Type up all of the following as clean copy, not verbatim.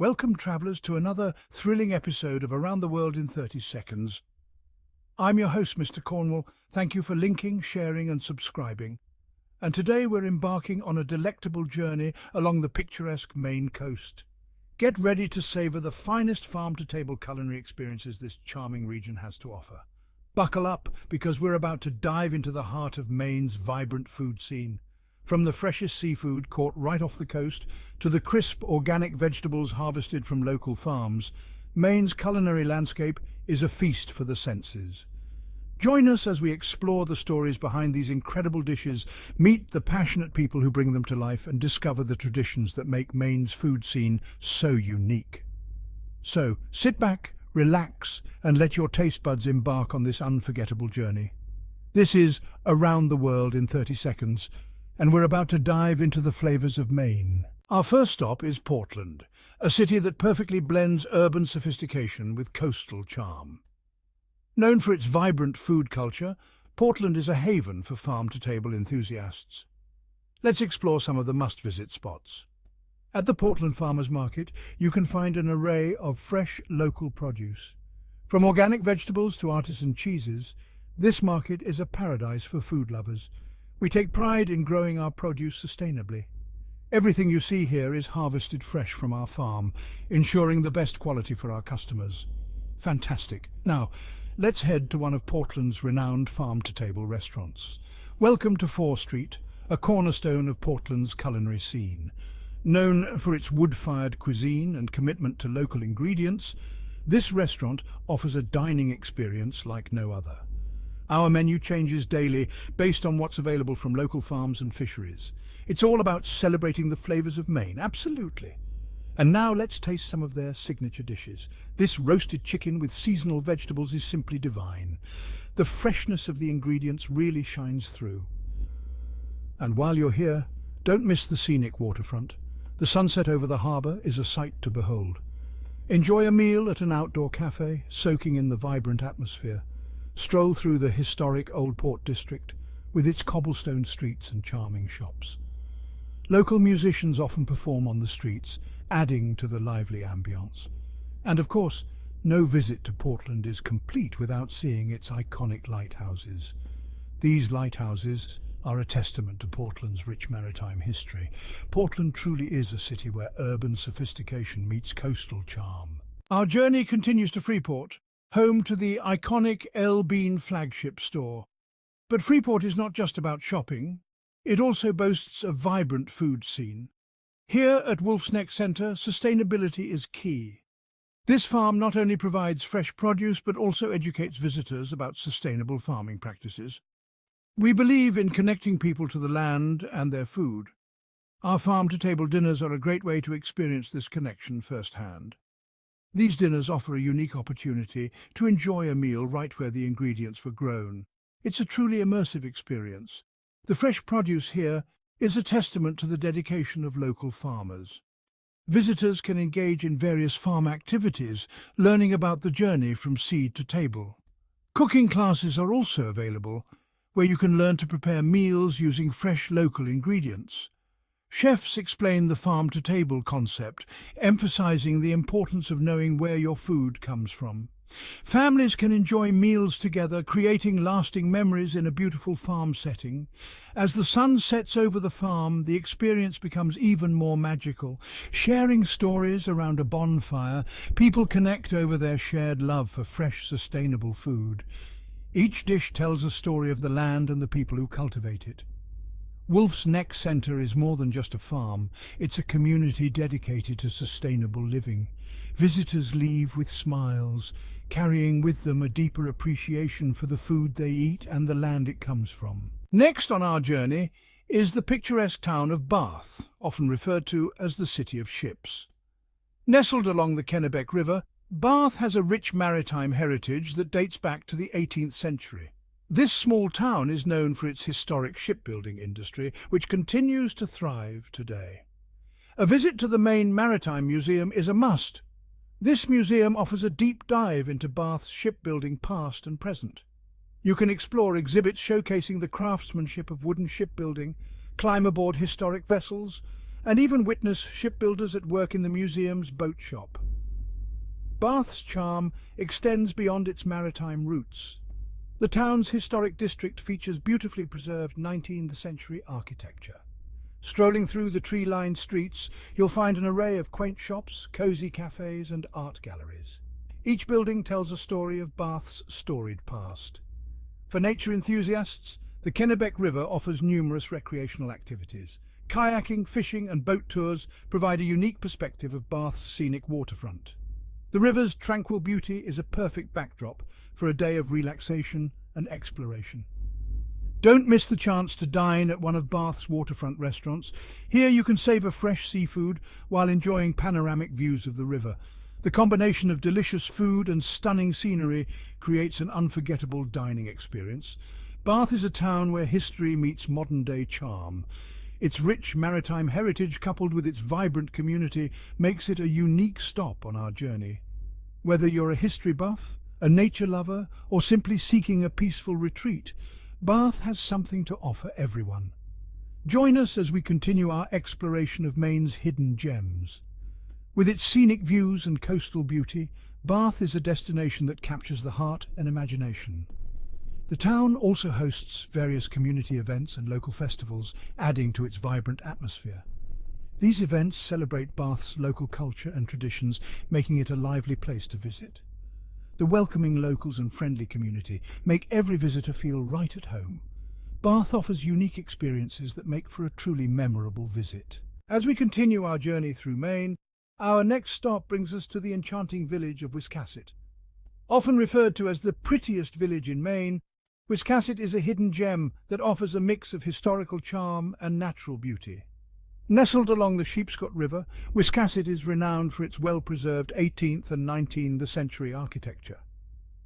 Welcome, travellers, to another thrilling episode of Around the World in 30 Seconds. I'm your host, Mr. Cornwall. Thank you for linking, sharing and subscribing. And today we're embarking on a delectable journey along the picturesque Maine coast. Get ready to savour the finest farm-to-table culinary experiences this charming region has to offer. Buckle up, because we're about to dive into the heart of Maine's vibrant food scene. From the freshest seafood caught right off the coast to the crisp organic vegetables harvested from local farms, Maine's culinary landscape is a feast for the senses. Join us as we explore the stories behind these incredible dishes, meet the passionate people who bring them to life, and discover the traditions that make Maine's food scene so unique. So, sit back, relax, and let your taste buds embark on this unforgettable journey. This is Around the World in 30 Seconds, and we're about to dive into the flavours of Maine. Our first stop is Portland, a city that perfectly blends urban sophistication with coastal charm. Known for its vibrant food culture, Portland is a haven for farm-to-table enthusiasts. Let's explore some of the must-visit spots. At the Portland Farmers Market, you can find an array of fresh local produce. From organic vegetables to artisan cheeses, this market is a paradise for food lovers. We take pride in growing our produce sustainably. Everything you see here is harvested fresh from our farm, ensuring the best quality for our customers. Fantastic. Now, let's head to one of Portland's renowned farm-to-table restaurants. Welcome to 4 Street, a cornerstone of Portland's culinary scene. Known for its wood-fired cuisine and commitment to local ingredients, this restaurant offers a dining experience like no other. Our menu changes daily based on what's available from local farms and fisheries. It's all about celebrating the flavours of Maine, absolutely. And now let's taste some of their signature dishes. This roasted chicken with seasonal vegetables is simply divine. The freshness of the ingredients really shines through. And while you're here, don't miss the scenic waterfront. The sunset over the harbour is a sight to behold. Enjoy a meal at an outdoor cafe, soaking in the vibrant atmosphere. Stroll through the historic Old Port district with its cobblestone streets and charming shops. Local musicians often perform on the streets, adding to the lively ambience. And of course, no visit to Portland is complete without seeing its iconic lighthouses. These lighthouses are a testament to Portland's rich maritime history. Portland truly is a city where urban sophistication meets coastal charm. Our journey continues to Freeport, home to the iconic El Bean flagship store. But Freeport is not just about shopping. It also boasts a vibrant food scene. Here at Wolf's Neck Centre, sustainability is key. This farm not only provides fresh produce but also educates visitors about sustainable farming practices. We believe in connecting people to the land and their food. Our farm-to-table dinners are a great way to experience this connection firsthand. These dinners offer a unique opportunity to enjoy a meal right where the ingredients were grown. It's a truly immersive experience. The fresh produce here is a testament to the dedication of local farmers. Visitors can engage in various farm activities, learning about the journey from seed to table. Cooking classes are also available, where you can learn to prepare meals using fresh local ingredients. Chefs explain the farm-to-table concept, emphasizing the importance of knowing where your food comes from. Families can enjoy meals together, creating lasting memories in a beautiful farm setting. As the sun sets over the farm, the experience becomes even more magical. Sharing stories around a bonfire, people connect over their shared love for fresh, sustainable food. Each dish tells a story of the land and the people who cultivate it. Wolf's Neck Centre is more than just a farm. It's a community dedicated to sustainable living. Visitors leave with smiles, carrying with them a deeper appreciation for the food they eat and the land it comes from. Next on our journey is the picturesque town of Bath, often referred to as the City of Ships. Nestled along the Kennebec River, Bath has a rich maritime heritage that dates back to the 18th century. This small town is known for its historic shipbuilding industry, which continues to thrive today. A visit to the Maine Maritime Museum is a must. This museum offers a deep dive into Bath's shipbuilding past and present. You can explore exhibits showcasing the craftsmanship of wooden shipbuilding, climb aboard historic vessels, and even witness shipbuilders at work in the museum's boat shop. Bath's charm extends beyond its maritime roots. The town's historic district features beautifully preserved 19th century architecture. Strolling through the tree-lined streets, you'll find an array of quaint shops, cosy cafes and art galleries. Each building tells a story of Bath's storied past. For nature enthusiasts, the Kennebec River offers numerous recreational activities. Kayaking, fishing and boat tours provide a unique perspective of Bath's scenic waterfront. The river's tranquil beauty is a perfect backdrop for a day of relaxation and exploration. Don't miss the chance to dine at one of Bath's waterfront restaurants. Here you can savour fresh seafood while enjoying panoramic views of the river. The combination of delicious food and stunning scenery creates an unforgettable dining experience. Bath is a town where history meets modern-day charm. Its rich maritime heritage, coupled with its vibrant community, makes it a unique stop on our journey. Whether you're a history buff, a nature lover, or simply seeking a peaceful retreat, Bath has something to offer everyone. Join us as we continue our exploration of Maine's hidden gems. With its scenic views and coastal beauty, Bath is a destination that captures the heart and imagination. The town also hosts various community events and local festivals, adding to its vibrant atmosphere. These events celebrate Bath's local culture and traditions, making it a lively place to visit. The welcoming locals and friendly community make every visitor feel right at home. Bath offers unique experiences that make for a truly memorable visit. As we continue our journey through Maine, our next stop brings us to the enchanting village of Wiscasset. Often referred to as the prettiest village in Maine, Wiscasset is a hidden gem that offers a mix of historical charm and natural beauty. Nestled along the Sheepscot River, Wiscasset is renowned for its well-preserved 18th and 19th century architecture.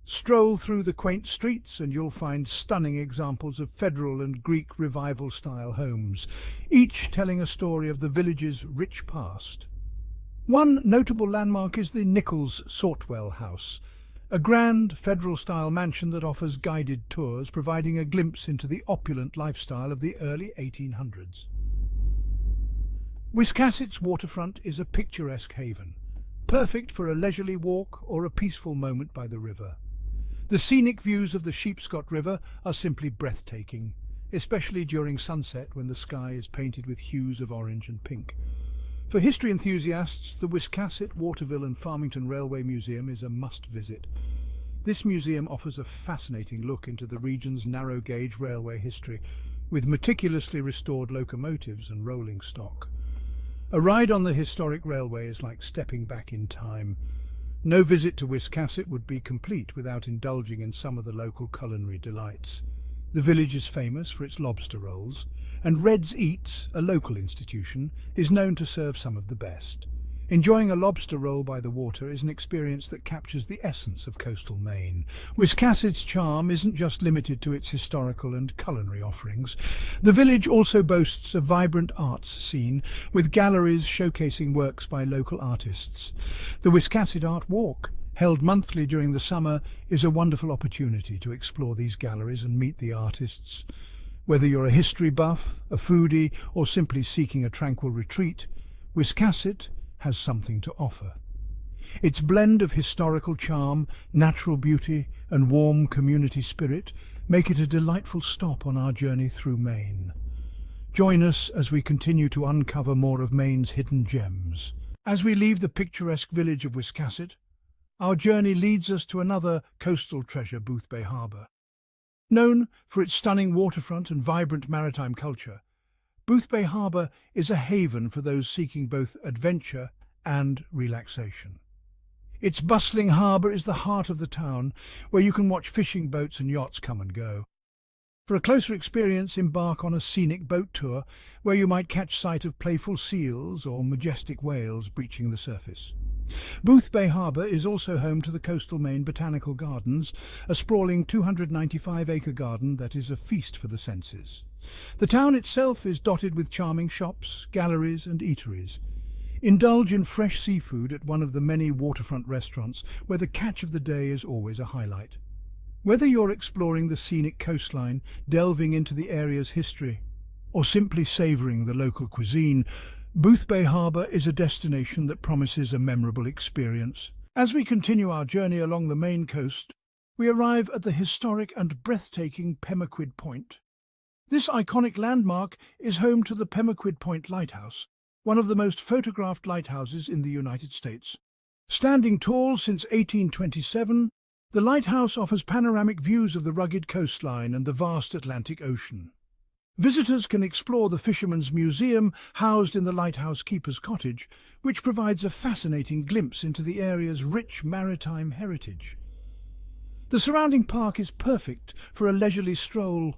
Stroll through the quaint streets and you'll find stunning examples of Federal and Greek Revival-style homes, each telling a story of the village's rich past. One notable landmark is the Nichols Sortwell House, a grand Federal-style mansion that offers guided tours, providing a glimpse into the opulent lifestyle of the early 1800s. Wiscasset's waterfront is a picturesque haven, perfect for a leisurely walk or a peaceful moment by the river. The scenic views of the Sheepscot River are simply breathtaking, especially during sunset when the sky is painted with hues of orange and pink. For history enthusiasts, the Wiscasset, Waterville and Farmington Railway Museum is a must-visit. This museum offers a fascinating look into the region's narrow-gauge railway history, with meticulously restored locomotives and rolling stock. A ride on the historic railway is like stepping back in time. No visit to Wiscasset would be complete without indulging in some of the local culinary delights. The village is famous for its lobster rolls, and Red's Eats, a local institution, is known to serve some of the best. Enjoying a lobster roll by the water is an experience that captures the essence of coastal Maine. Wiscasset's charm isn't just limited to its historical and culinary offerings. The village also boasts a vibrant arts scene, with galleries showcasing works by local artists. The Wiscasset Art Walk, held monthly during the summer, is a wonderful opportunity to explore these galleries and meet the artists. Whether you're a history buff, a foodie, or simply seeking a tranquil retreat, Wiscasset has something to offer. Its blend of historical charm, natural beauty, and warm community spirit make it a delightful stop on our journey through Maine. Join us as we continue to uncover more of Maine's hidden gems. As we leave the picturesque village of Wiscasset, our journey leads us to another coastal treasure, Boothbay Harbour. Known for its stunning waterfront and vibrant maritime culture, Boothbay Harbour is a haven for those seeking both adventure and relaxation. Its bustling harbour is the heart of the town, where you can watch fishing boats and yachts come and go. For a closer experience, embark on a scenic boat tour where you might catch sight of playful seals or majestic whales breaching the surface. Boothbay Harbour is also home to the Coastal Maine Botanical Gardens, a sprawling 295-acre garden that is a feast for the senses. The town itself is dotted with charming shops, galleries and eateries. Indulge in fresh seafood at one of the many waterfront restaurants where the catch of the day is always a highlight. Whether you're exploring the scenic coastline, delving into the area's history, or simply savouring the local cuisine, Boothbay Harbour is a destination that promises a memorable experience. As we continue our journey along the Maine coast, we arrive at the historic and breathtaking Pemaquid Point. This iconic landmark is home to the Pemaquid Point Lighthouse, one of the most photographed lighthouses in the United States. Standing tall since 1827, the lighthouse offers panoramic views of the rugged coastline and the vast Atlantic Ocean. Visitors can explore the Fisherman's Museum housed in the lighthouse keeper's cottage, which provides a fascinating glimpse into the area's rich maritime heritage. The surrounding park is perfect for a leisurely stroll,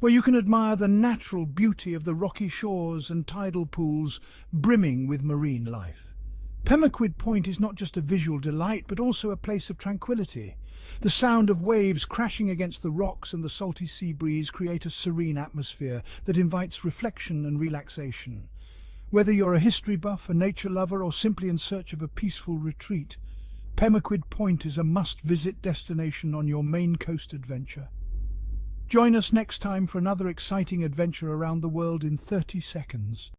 where you can admire the natural beauty of the rocky shores and tidal pools brimming with marine life. Pemaquid Point is not just a visual delight, but also a place of tranquility. The sound of waves crashing against the rocks and the salty sea breeze create a serene atmosphere that invites reflection and relaxation. Whether you're a history buff, a nature lover, or simply in search of a peaceful retreat, Pemaquid Point is a must-visit destination on your Maine coast adventure. Join us next time for another exciting adventure around the world in 30 seconds.